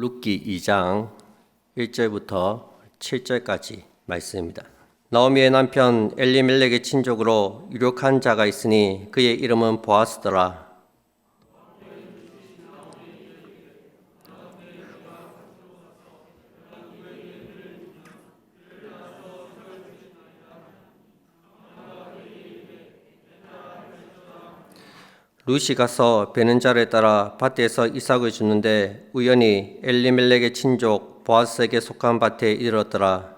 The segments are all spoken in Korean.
룻기 2장 1절부터 7절까지 말씀입니다. 나오미의 남편 엘리멜렉의 친족으로 유력한 자가 있으니 그의 이름은 보아스더라. 룻이 가서 베는 자를 따라 밭에서 이삭을 주는데 우연히 엘리멜렉의 친족 보아스에게 속한 밭에 이르렀더라.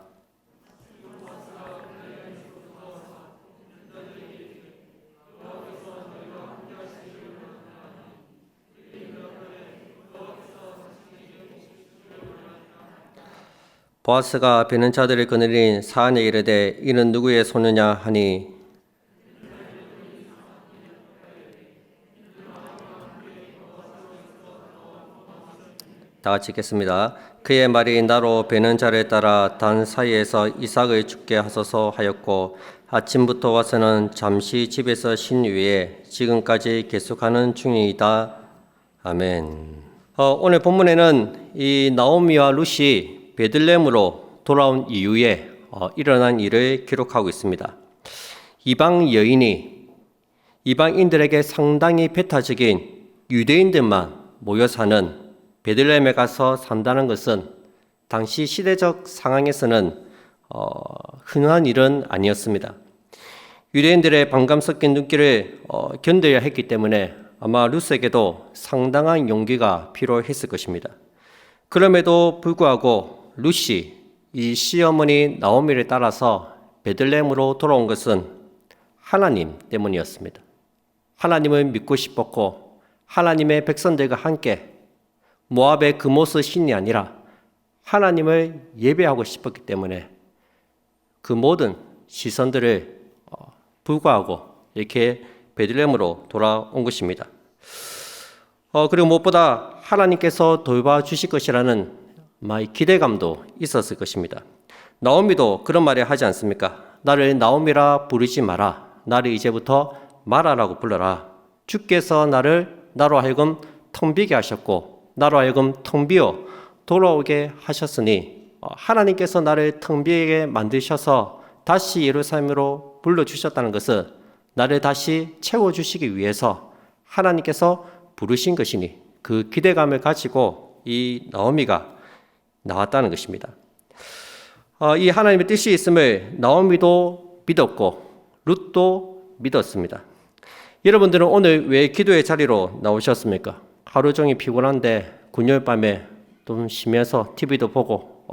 보아스가 베는 자들을 거느린 사안에 이르되 이는 누구의 소녀냐 하니 다 같이 읽겠습니다. 그의 말이 나로 베는 자를 따라 단 사이에서 이삭을 죽게 하소서 하였고 아침부터 와서는 잠시 집에서 쉰 후에 지금까지 계속하는 중이다. 아멘. 오늘 본문에는 이 나오미와 룻이 베들레헴으로 돌아온 이후에 일어난 일을 기록하고 있습니다. 이방인들에게 상당히 배타적인 유대인들만 모여 사는 베들레헴에 가서 산다는 것은 당시 시대적 상황에서는 흔한 일은 아니었습니다. 유대인들의 반감 섞인 눈길을 견뎌야 했기 때문에 아마 룻에게도 상당한 용기가 필요했을 것입니다. 그럼에도 불구하고 룻이 이 시어머니 나오미를 따라서 베들레헴으로 돌아온 것은 하나님 때문이었습니다. 하나님을 믿고 싶었고 하나님의 백성들과 함께 모압의 그모스 신이 아니라 하나님을 예배하고 싶었기 때문에 그 모든 시선들을 불구하고 이렇게 베들레헴으로 돌아온 것입니다. 그리고 무엇보다 하나님께서 돌봐주실 것이라는 기대감도 있었을 것입니다. 나오미도 그런 말을 하지 않습니까? 나를 나오미라 부르지 마라. 나를 이제부터 마라라고 불러라. 주께서 나로 하여금 텅 비게 하셨고 나로 하여금 텅 비어 돌아오게 하셨으니 하나님께서 나를 텅 비게 만드셔서 다시 예루살렘으로 불러주셨다는 것은 나를 다시 채워주시기 위해서 하나님께서 부르신 것이니 그 기대감을 가지고 이 나오미가 나왔다는 것입니다. 이 하나님의 뜻이 있음을 나오미도 믿었고 룻도 믿었습니다. 여러분들은 오늘 왜 기도의 자리로 나오셨습니까? 하루 종일 피곤한데 금요일 밤에 좀 쉬면서 TV도 보고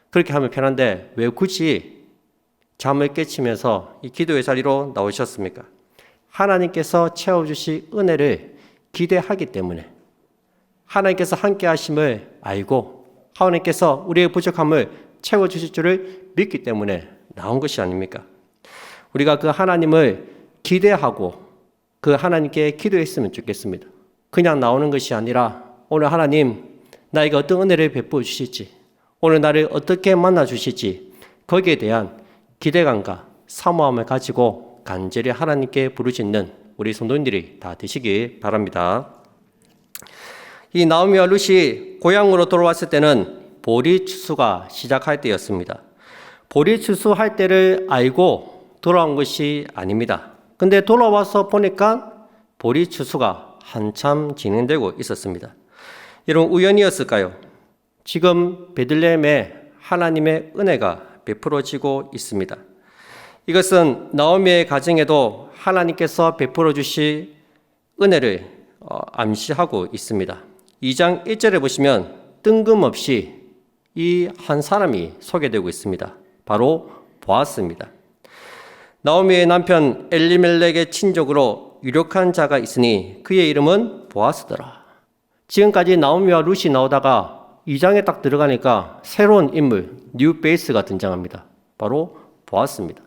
그렇게 하면 편한데 왜 굳이 잠을 깨치면서 이 기도의 자리로 나오셨습니까? 하나님께서 채워주실 은혜를 기대하기 때문에 하나님께서 함께 하심을 알고 하나님께서 우리의 부족함을 채워주실 줄을 믿기 때문에 나온 것이 아닙니까? 우리가 그 하나님을 기대하고 그 하나님께 기도했으면 좋겠습니다. 그냥 나오는 것이 아니라 오늘 하나님 나에게 어떤 은혜를 베풀어 주실지 오늘 나를 어떻게 만나 주실지 거기에 대한 기대감과 사모함을 가지고 간절히 하나님께 부르짖는 우리 성도님들이 다 되시기 바랍니다. 이 나오미와 룻이 고향으로 돌아왔을 때는 보리 추수가 시작할 때였습니다. 보리 추수할 때를 알고 돌아온 것이 아닙니다. 근데 돌아와서 보니까 보리 추수가 한참 진행되고 있었습니다. 여러분 우연이었을까요? 지금 베들레헴에 하나님의 은혜가 베풀어지고 있습니다. 이것은 나오미의 가정에도 하나님께서 베풀어 주실 은혜를 암시하고 있습니다. 2장 1절에 보시면 뜬금없이 이 한 사람이 소개되고 있습니다. 바로 보아스입니다. 나오미의 남편 엘리멜렉의 친족으로 유력한 자가 있으니 그의 이름은 보아스더라. 지금까지 나오미와 룻이 나오다가 2장에 딱 들어가니까 새로운 인물, 뉴 베이스가 등장합니다. 바로 보아스입니다.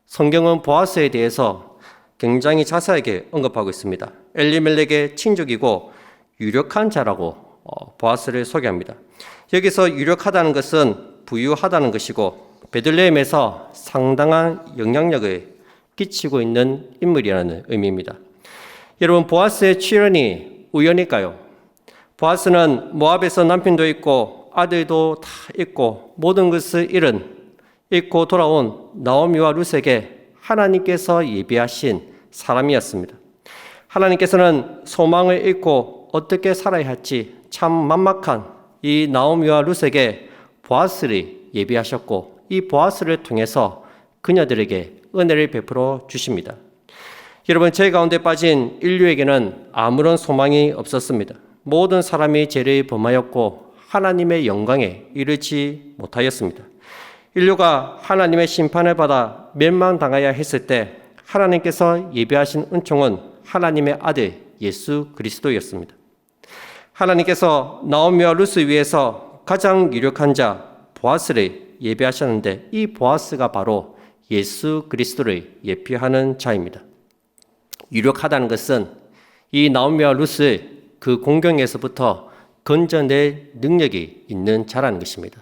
성경은 보아스에 대해서 굉장히 자세하게 언급하고 있습니다. 엘리멜렉의 친족이고 유력한 자라고 보아스를 소개합니다. 여기서 유력하다는 것은 부유하다는 것이고 베들레헴에서 상당한 영향력을 끼치고 있는 인물이라는 의미입니다. 여러분 보아스의 출현이 우연일까요? 보아스는 모압에서 남편도 있고 아들도 다 있고 모든 것을 잃고 돌아온 나오미와 룻에게 하나님께서 예비하신 사람이었습니다. 하나님께서는 소망을 잃고 어떻게 살아야 할지 참 막막한 이 나오미와 룻에게 보아스를 예비하셨고 이 보아스를 통해서 그녀들에게 은혜를 베풀어 주십니다. 여러분, 죄 가운데 빠진 인류에게는 아무런 소망이 없었습니다. 모든 사람이 죄를 범하였고 하나님의 영광에 이르지 못하였습니다. 인류가 하나님의 심판을 받아 멸망당하여 했을 때 하나님께서 예비하신 은총은 하나님의 아들 예수 그리스도였습니다. 하나님께서 나오미와 룻을 위해서 가장 유력한 자 보아스를 예비하셨는데 이 보아스가 바로 예수 그리스도를 예표하는 자입니다. 유력하다는 것은 이 나오미와 룻을 그 공경에서부터 건져낼 능력이 있는 자라는 것입니다.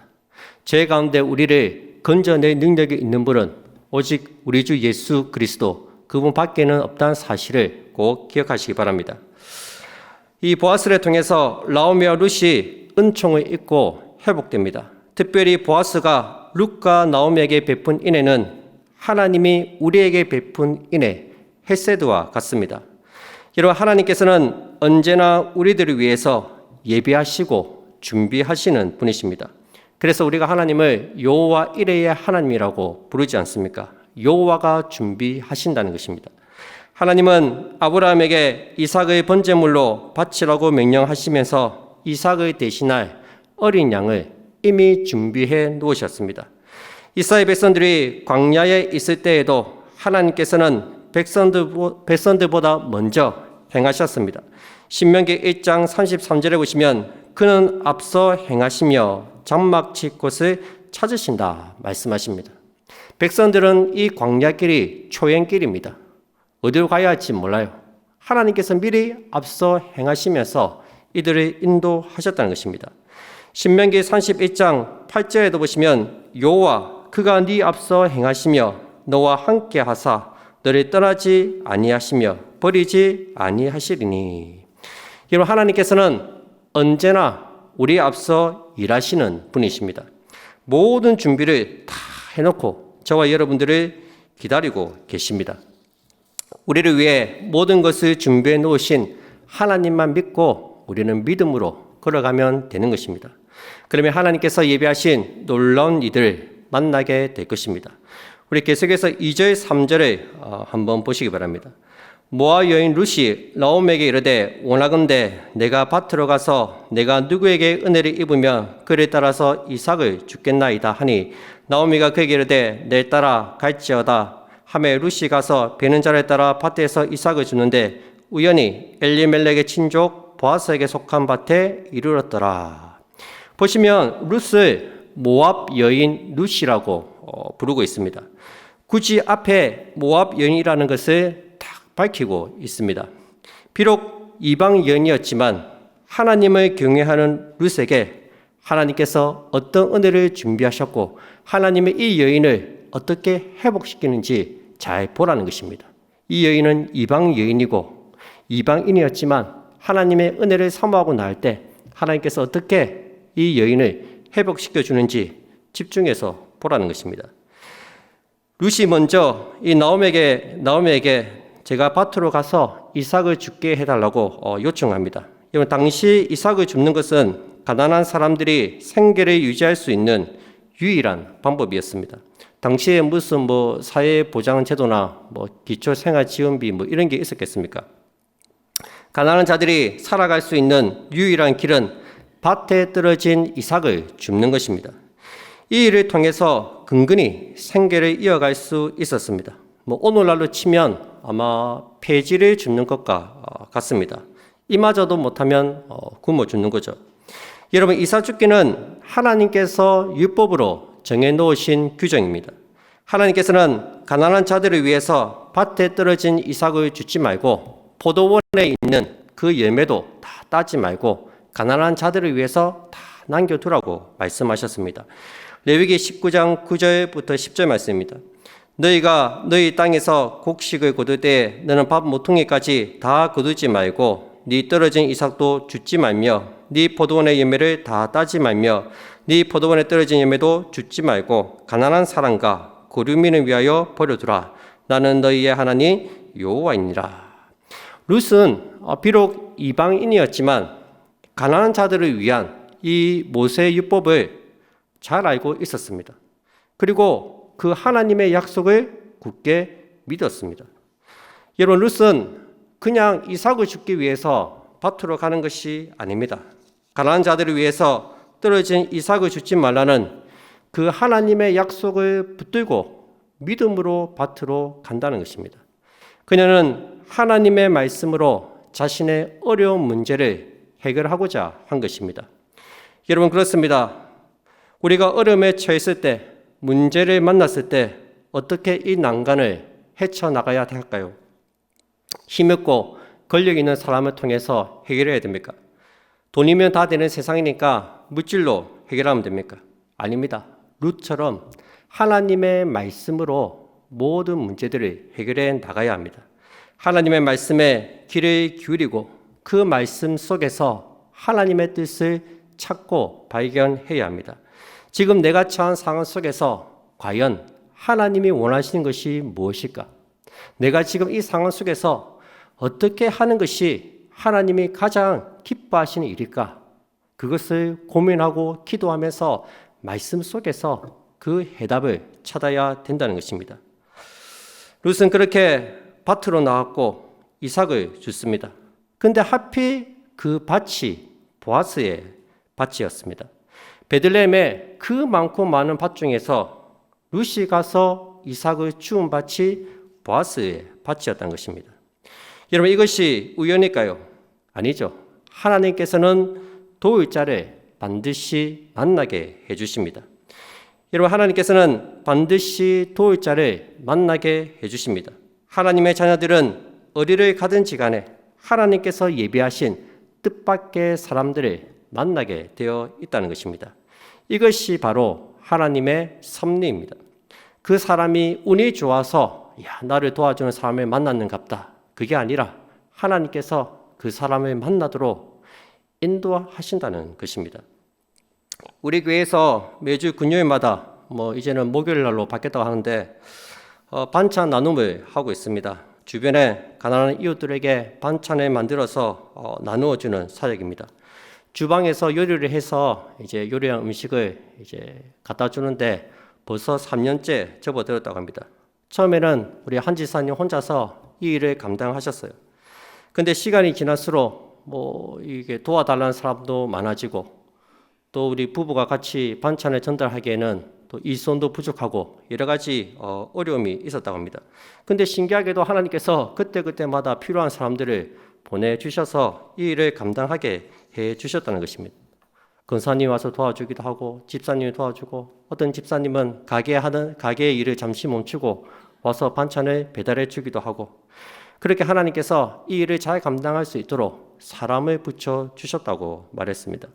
죄 가운데 우리를 건져낼 능력이 있는 분은 오직 우리 주 예수 그리스도, 그분 밖에는 없다는 사실을 꼭 기억하시기 바랍니다. 이 보아스를 통해서 나오미와 룻이 은총을 잊고 회복됩니다. 특별히 보아스가 룻과 나오미에게 베푼 은혜는 하나님이 우리에게 베푼 은혜, 헤세드와 같습니다. 여러분, 하나님께서는 언제나 우리들을 위해서 예비하시고 준비하시는 분이십니다. 그래서 우리가 하나님을 여호와 이레의 하나님이라고 부르지 않습니까? 여호와가 준비하신다는 것입니다. 하나님은 아브라함에게 이삭의 번제물로 바치라고 명령하시면서 이삭을 대신할 어린 양을 이미 준비해 놓으셨습니다. 이스라엘 백성들이 광야에 있을 때에도 하나님께서는 백성들보다 먼저 행하셨습니다. 신명기 1장 33절에 보시면 그는 앞서 행하시며 장막칠 곳을 찾으신다 말씀하십니다. 백성들은 이 광야길이 초행길입니다. 어디로 가야 할지 몰라요. 하나님께서 미리 앞서 행하시면서 이들을 인도하셨다는 것입니다. 신명기 31장 8절에도 보시면 여호와 그가 네 앞서 행하시며 너와 함께 하사 너를 떠나지 아니하시며 버리지 아니하시리니. 여러분, 하나님께서는 언제나 우리 앞서 일하시는 분이십니다. 모든 준비를 다 해놓고 저와 여러분들을 기다리고 계십니다. 우리를 위해 모든 것을 준비해 놓으신 하나님만 믿고 우리는 믿음으로 걸어가면 되는 것입니다. 그러면 하나님께서 예비하신 놀라운 이들을 만나게 될 것입니다. 우리 계속해서 2절 3절을 한번 보시기 바랍니다. 모압 여인 룻이 나오미에게 이르되 원하건대 내가 밭으로 가서 내가 누구에게 은혜를 입으면 그를 따라서 이삭을 주겠나이다 하니 나오미가 그에게 이르되 내 따라 갈지어다 하매 룻이 가서 베는 자를 따라 밭에서 이삭을 주는데 우연히 엘리멜렉의 친족 보아스에게 속한 밭에 이르렀더라. 보시면 룻을 모압 여인 룻이라고 부르고 있습니다. 굳이 앞에 모압 여인이라는 것을 딱 밝히고 있습니다. 비록 이방 여인이었지만 하나님을 경외하는 룻에게 하나님께서 어떤 은혜를 준비하셨고 하나님의 이 여인을 어떻게 회복시키는지 잘 보라는 것입니다. 이 여인은 이방 여인이고 이방인이었지만 하나님의 은혜를 사모하고 나올 때 하나님께서 어떻게 이 여인을 회복시켜 주는지 집중해서 보라는 것입니다. 룻이 먼저 이 나오미에게 제가 밭으로 가서 이삭을 죽게 해달라고 요청합니다. 여러분, 당시 이삭을 줍는 것은 가난한 사람들이 생계를 유지할 수 있는 유일한 방법이었습니다. 당시에 무슨 사회보장제도나 기초생활지원비 이런 게 있었겠습니까? 가난한 자들이 살아갈 수 있는 유일한 길은 밭에 떨어진 이삭을 줍는 것입니다. 이 일을 통해서 근근히 생계를 이어갈 수 있었습니다. 오늘날로 치면 아마 폐지를 줍는 것과 같습니다. 이마저도 못하면 굶어 죽는 거죠. 여러분, 이삭 줍기는 하나님께서 율법으로 정해놓으신 규정입니다. 하나님께서는 가난한 자들을 위해서 밭에 떨어진 이삭을 주지 말고 포도원에 있는 그 열매도 다 따지 말고 가난한 자들을 위해서 다 남겨두라고 말씀하셨습니다. 레위기 19장 9절부터 10절 말씀입니다. 너희가 너희 땅에서 곡식을 거둘 때 너는 밥 모퉁이까지 다 거두지 말고 네 떨어진 이삭도 줍지 말며 네 포도원의 열매를 다 따지 말며 네 포도원에 떨어진 열매도 줍지 말고 가난한 사람과 고류민을 위하여 버려두라. 나는 너희의 하나님 여호와이니라. 룻은 비록 이방인이었지만 가난한 자들을 위한 이 모세의 율법을 잘 알고 있었습니다. 그리고 그 하나님의 약속을 굳게 믿었습니다. 여러분, 룻은 그냥 이삭을 죽기 위해서 밭으로 가는 것이 아닙니다. 가난한 자들을 위해서 떨어진 이삭을 죽지 말라는 그 하나님의 약속을 붙들고 믿음으로 밭으로 간다는 것입니다. 그녀는 하나님의 말씀으로 자신의 어려운 문제를 해결하고자 한 것입니다. 여러분, 그렇습니다. 우리가 어려움에 처했을 때, 문제를 만났을 때 어떻게 이 난간을 헤쳐나가야 할까요? 힘있고 권력 있는 사람을 통해서 해결해야 됩니까? 돈이면 다 되는 세상이니까 물질로 해결하면 됩니까? 아닙니다. 룻처럼 하나님의 말씀으로 모든 문제들을 해결해 나가야 합니다. 하나님의 말씀에 귀를 기울이고 그 말씀 속에서 하나님의 뜻을 찾고 발견해야 합니다. 지금 내가 처한 상황 속에서 과연 하나님이 원하시는 것이 무엇일까? 내가 지금 이 상황 속에서 어떻게 하는 것이 하나님이 가장 기뻐하시는 일일까? 그것을 고민하고 기도하면서 말씀 속에서 그 해답을 찾아야 된다는 것입니다. 룻은 그렇게 밭으로 나왔고 이삭을 줍습니다. 근데 하필 그 밭이 보아스의 밭이었습니다. 베들레헴의 그 많고 많은 밭 중에서 룻이 가서 이삭을 주운 밭이 보아스의 밭이었다는 것입니다. 여러분, 이것이 우연일까요? 아니죠. 하나님께서는 도울 자를 반드시 만나게 해주십니다. 여러분, 하나님께서는 반드시 도울 자를 만나게 해주십니다. 하나님의 자녀들은 어디를 가든지 간에 하나님께서 예비하신 뜻밖의 사람들을 만나게 되어 있다는 것입니다. 이것이 바로 하나님의 섭리입니다. 그 사람이 운이 좋아서 나를 도와주는 사람을 만났는갑다. 그게 아니라 하나님께서 그 사람을 만나도록 인도하신다는 것입니다. 우리 교회에서 매주 금요일마다 이제는 목요일 날로 바뀌었다고 하는데 반찬 나눔을 하고 있습니다. 주변에 가난한 이웃들에게 반찬을 만들어서 나누어주는 사역입니다. 주방에서 요리를 해서 이제 요리한 음식을 이제 갖다 주는데 벌써 3년째 접어들었다고 합니다. 처음에는 우리 한 지사님 혼자서 이 일을 감당하셨어요. 근데 시간이 지날수록 이게 도와달라는 사람도 많아지고 또 우리 부부가 같이 반찬을 전달하기에는 또 일손도 부족하고 여러 가지 어려움이 있었다고 합니다. 근데 신기하게도 하나님께서 그때그때마다 필요한 사람들을 보내주셔서 이 일을 감당하게 해주셨다는 것입니다. 권사님이 와서 도와주기도 하고 집사님이 도와주고 어떤 집사님은 가게의 일을 잠시 멈추고 와서 반찬을 배달해 주기도 하고 그렇게 하나님께서 이 일을 잘 감당할 수 있도록 사람을 붙여주셨다고 말했습니다.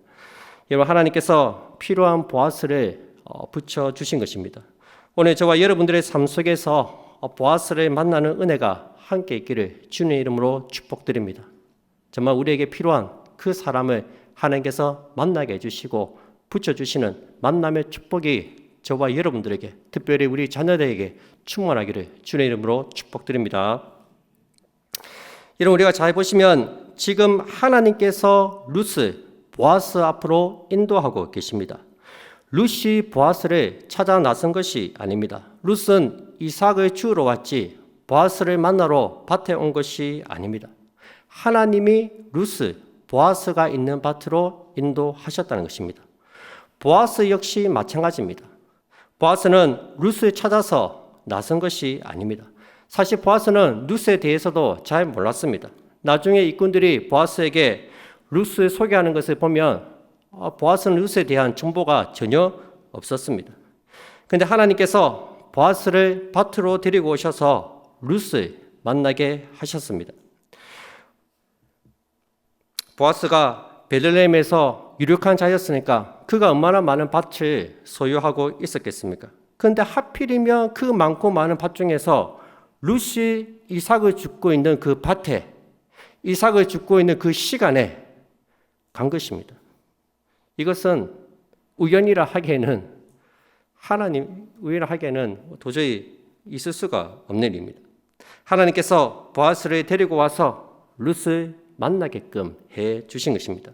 여러분, 하나님께서 필요한 보아스를 붙여주신 것입니다. 오늘 저와 여러분들의 삶 속에서 보아스를 만나는 은혜가 함께 있기를 주님의 이름으로 축복드립니다. 정말 우리에게 필요한 그 사람을 하나님께서 만나게 해주시고 붙여주시는 만남의 축복이 저와 여러분들에게 특별히 우리 자녀들에게 충만하기를 주님의 이름으로 축복드립니다. 여러분, 우리가 잘 보시면 지금 하나님께서 룻을 보아스 앞으로 인도하고 계십니다. 룻이 보아스를 찾아 나선 것이 아닙니다. 룻은 이삭을 주우러 왔지 보아스를 만나러 밭에 온 것이 아닙니다. 하나님이 룻을 보아스가 있는 밭으로 인도하셨다는 것입니다. 보아스 역시 마찬가지입니다. 보아스는 룻을 찾아서 나선 것이 아닙니다. 사실 보아스는 룻에 대해서도 잘 몰랐습니다. 나중에 일꾼들이 보아스에게 룻을 소개하는 것을 보면 보아스는 룻에 대한 정보가 전혀 없었습니다. 그런데 하나님께서 보아스를 밭으로 데리고 오셔서 룻을 만나게 하셨습니다. 보아스가 베들레헴에서 유력한 자였으니까 그가 얼마나 많은 밭을 소유하고 있었겠습니까? 그런데 하필이면 그 많고 많은 밭 중에서 룻이 이삭을 줍고 있는 그 밭에 이삭을 줍고 있는 그 시간에 간 것입니다. 이것은 우연이라 하기에는 우연이라 하기에는 도저히 있을 수가 없는 일입니다. 하나님께서 보아스를 데리고 와서 룻을 만나게끔 해 주신 것입니다.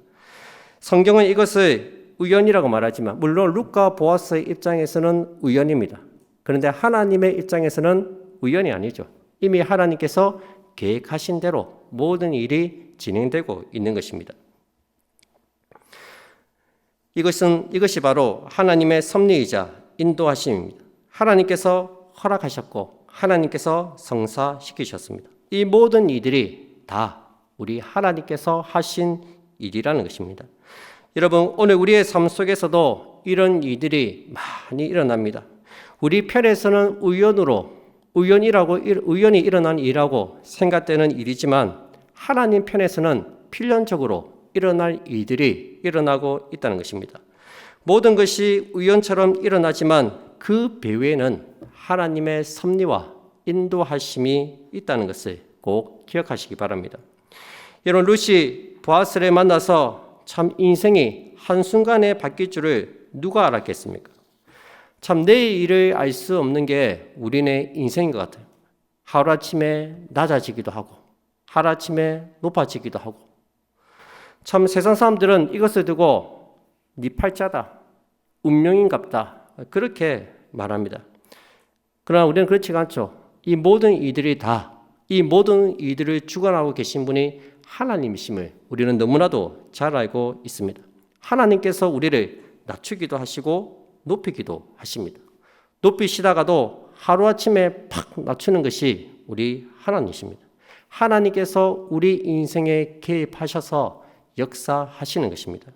성경은 이것을 우연이라고 말하지만 물론 룻과 보아스의 입장에서는 우연입니다. 그런데 하나님의 입장에서는 우연이 아니죠. 이미 하나님께서 계획하신 대로 모든 일이 진행되고 있는 것입니다. 이것이 바로 하나님의 섭리이자 인도하심입니다. 하나님께서 허락하셨고 하나님께서 성사시키셨습니다. 이 모든 이들이 다 우리 하나님께서 하신 일이라는 것입니다. 여러분, 오늘 우리의 삶 속에서도 이런 일들이 많이 일어납니다. 우리 편에서는 우연히 일어난 일이라고 생각되는 일이지만 하나님 편에서는 필연적으로 일어날 일들이 일어나고 있다는 것입니다. 모든 것이 우연처럼 일어나지만 그 배후에는 하나님의 섭리와 인도하심이 있다는 것을 꼭 기억하시기 바랍니다. 여러분, 룻이 보아스를 만나서 참 인생이 한순간에 바뀔 줄을 누가 알았겠습니까? 참 내일을 알 수 없는 게 우리네 인생인 것 같아요. 하루아침에 낮아지기도 하고 하루아침에 높아지기도 하고 참 세상 사람들은 이것을 두고 네 팔자다, 운명인갑다 그렇게 말합니다. 그러나 우리는 그렇지가 않죠. 이 모든 이들을 주관하고 계신 분이 하나님이심을 우리는 너무나도 잘 알고 있습니다. 하나님께서 우리를 낮추기도 하시고 높이기도 하십니다. 높이시다가도 하루아침에 팍 낮추는 것이 우리 하나님이십니다. 하나님께서 우리 인생에 개입하셔서 역사하시는 것입니다.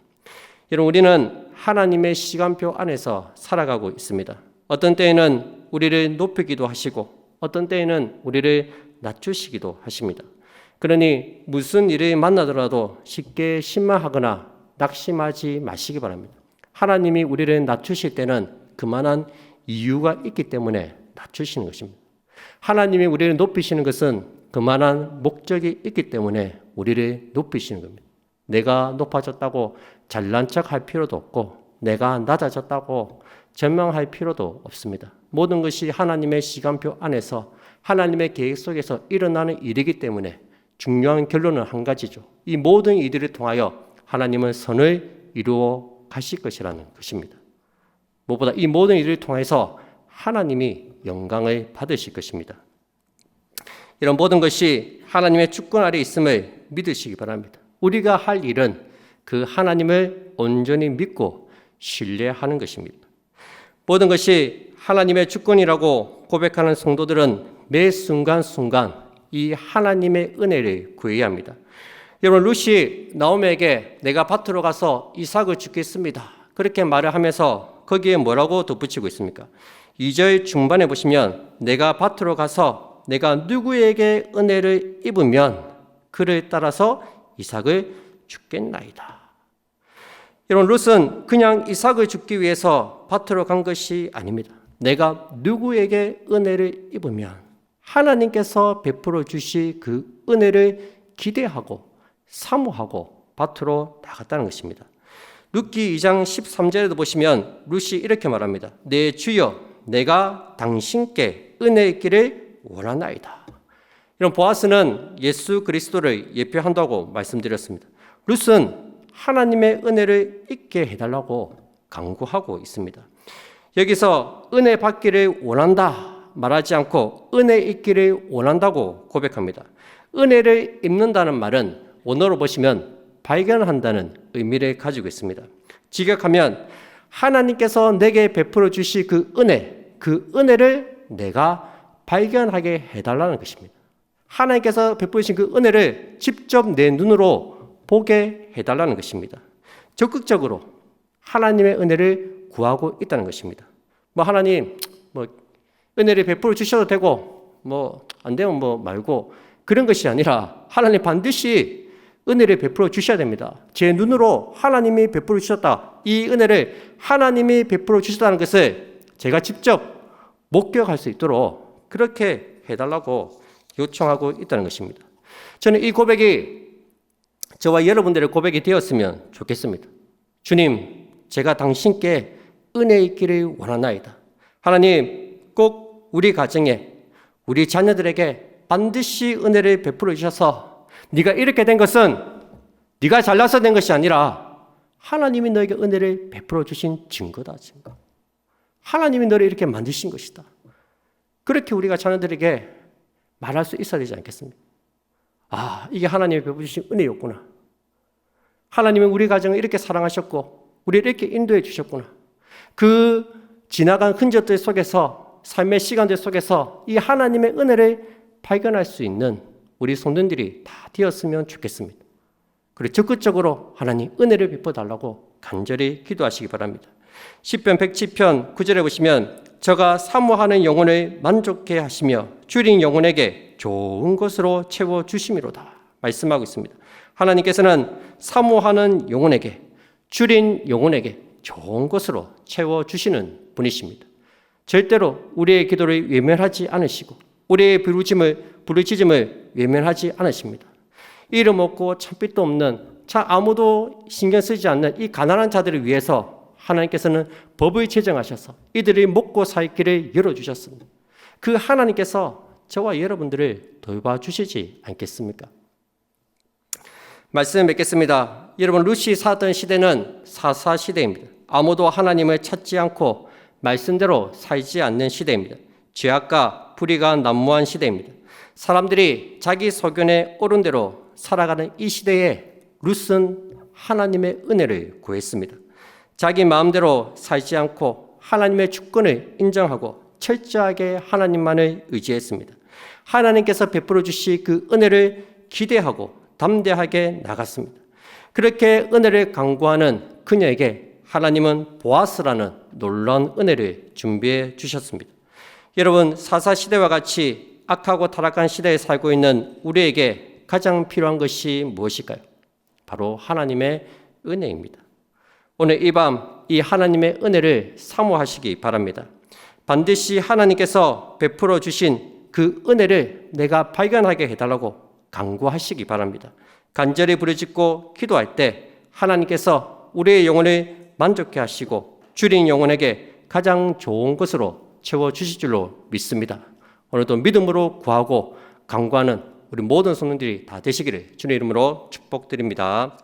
여러분, 우리는 하나님의 시간표 안에서 살아가고 있습니다. 어떤 때에는 우리를 높이기도 하시고 어떤 때에는 우리를 낮추시기도 하십니다. 그러니 무슨 일을 만나더라도 쉽게 실망하거나 낙심하지 마시기 바랍니다. 하나님이 우리를 낮추실 때는 그만한 이유가 있기 때문에 낮추시는 것입니다. 하나님이 우리를 높이시는 것은 그만한 목적이 있기 때문에 우리를 높이시는 겁니다. 내가 높아졌다고 잘난 척할 필요도 없고 내가 낮아졌다고 전망할 필요도 없습니다. 모든 것이 하나님의 시간표 안에서 하나님의 계획 속에서 일어나는 일이기 때문에 중요한 결론은 한 가지죠. 이 모든 일들을 통하여 하나님은 선을 이루어 가실 것이라는 것입니다. 무엇보다 이 모든 일을 통해서 하나님이 영광을 받으실 것입니다. 이런 모든 것이 하나님의 주권 아래 있음을 믿으시기 바랍니다. 우리가 할 일은 그 하나님을 온전히 믿고 신뢰하는 것입니다. 모든 것이 하나님의 주권이라고 고백하는 성도들은 매 순간순간 이 하나님의 은혜를 구해야 합니다. 여러분, 룻이 나오미에게 내가 밭으로 가서 이삭을 죽겠습니다 그렇게 말을 하면서 거기에 뭐라고 덧붙이고 있습니까? 2절 중반에 보시면 내가 밭으로 가서 내가 누구에게 은혜를 입으면 그를 따라서 이삭을 죽겠나이다. 여러분, 룻은 그냥 이삭을 죽기 위해서 밭으로 간 것이 아닙니다. 내가 누구에게 은혜를 입으면 하나님께서 베풀어 주실 그 은혜를 기대하고 사모하고 밭으로 나갔다는 것입니다. 룻기 2장 13절에도 보시면 룻이 이렇게 말합니다. 내 주여, 내가 당신께 은혜 있기를 원하나이다. 이런 보아스는 예수 그리스도를 예표한다고 말씀드렸습니다. 룻은 하나님의 은혜를 잊게 해달라고 간구하고 있습니다. 여기서 은혜 받기를 원한다 말하지 않고 은혜 잊기를 원한다고 고백합니다. 은혜를 입는다는 말은 원어로 보시면 발견한다는 의미를 가지고 있습니다. 직역하면 하나님께서 내게 베풀어 주실 그 은혜를 내가 발견하게 해달라는 것입니다. 하나님께서 베푸신 그 은혜를 직접 내 눈으로 보게 해달라는 것입니다. 적극적으로 하나님의 은혜를 구하고 있다는 것입니다. 하나님, 은혜를 베풀어 주셔도 되고, 안 되면 말고, 그런 것이 아니라 하나님 반드시 은혜를 베풀어 주셔야 됩니다. 제 눈으로 하나님이 베풀어 주셨다. 이 은혜를 하나님이 베풀어 주셨다는 것을 제가 직접 목격할 수 있도록 그렇게 해달라고 요청하고 있다는 것입니다. 저는 이 고백이 저와 여러분들의 고백이 되었으면 좋겠습니다. 주님, 제가 당신께 은혜 있기를 원하나이다. 하나님, 꼭 우리 가정에, 우리 자녀들에게 반드시 은혜를 베풀어 주셔서 네가 이렇게 된 것은 네가 잘나서 된 것이 아니라 하나님이 너에게 은혜를 베풀어 주신 증거다. 증거. 하나님이 너를 이렇게 만드신 것이다. 그렇게 우리가 자녀들에게 말할 수 있어야 되지 않겠습니까? 아, 이게 하나님이 베풀어 주신 은혜였구나. 하나님은 우리 가정을 이렇게 사랑하셨고 우리를 이렇게 인도해 주셨구나. 그 지나간 흔적들 속에서, 삶의 시간들 속에서 이 하나님의 은혜를 발견할 수 있는 우리 성도들이 다 되었으면 좋겠습니다. 그리고 적극적으로 하나님 은혜를 베풀어달라고 간절히 기도하시기 바랍니다. 시편 107편 9절에 보시면 저가 사모하는 영혼을 만족해 하시며 줄인 영혼에게 좋은 것으로 채워주심이로다 말씀하고 있습니다. 하나님께서는 사모하는 영혼에게, 줄인 영혼에게 좋은 것으로 채워주시는 분이십니다. 절대로 우리의 기도를 외면하지 않으시고 우리의 부르짖음을 외면하지 않으십니다. 이름 없고 참빛도 없는 아무도 신경 쓰지 않는 이 가난한 자들을 위해서 하나님께서는 법을 제정하셔서 이들이 먹고 살 길을 열어주셨습니다. 그 하나님께서 저와 여러분들을 돌봐주시지 않겠습니까? 말씀 맺겠습니다. 여러분, 루시 사던 시대는 사사 시대입니다. 아무도 하나님을 찾지 않고 말씀대로 살지 않는 시대입니다. 죄악과 불의가 난무한 시대입니다. 사람들이 자기 소견에 옳은 대로 살아가는 이 시대에 룻은 하나님의 은혜를 구했습니다. 자기 마음대로 살지 않고 하나님의 주권을 인정하고 철저하게 하나님만을 의지했습니다. 하나님께서 베풀어 주실 그 은혜를 기대하고 담대하게 나갔습니다. 그렇게 은혜를 강구하는 그녀에게 하나님은 보아스라는 놀라운 은혜를 준비해 주셨습니다. 여러분, 사사 시대와 같이 악하고 타락한 시대에 살고 있는 우리에게 가장 필요한 것이 무엇일까요? 바로 하나님의 은혜입니다. 오늘 이 밤 이 하나님의 은혜를 사모하시기 바랍니다. 반드시 하나님께서 베풀어 주신 그 은혜를 내가 발견하게 해달라고 간구하시기 바랍니다. 간절히 부르짖고 기도할 때 하나님께서 우리의 영혼을 만족해 하시고 줄인 영혼에게 가장 좋은 것으로 채워주실 줄로 믿습니다. 오늘도 믿음으로 구하고 간구하는 우리 모든 성도들이 다 되시기를 주님의 이름으로 축복드립니다.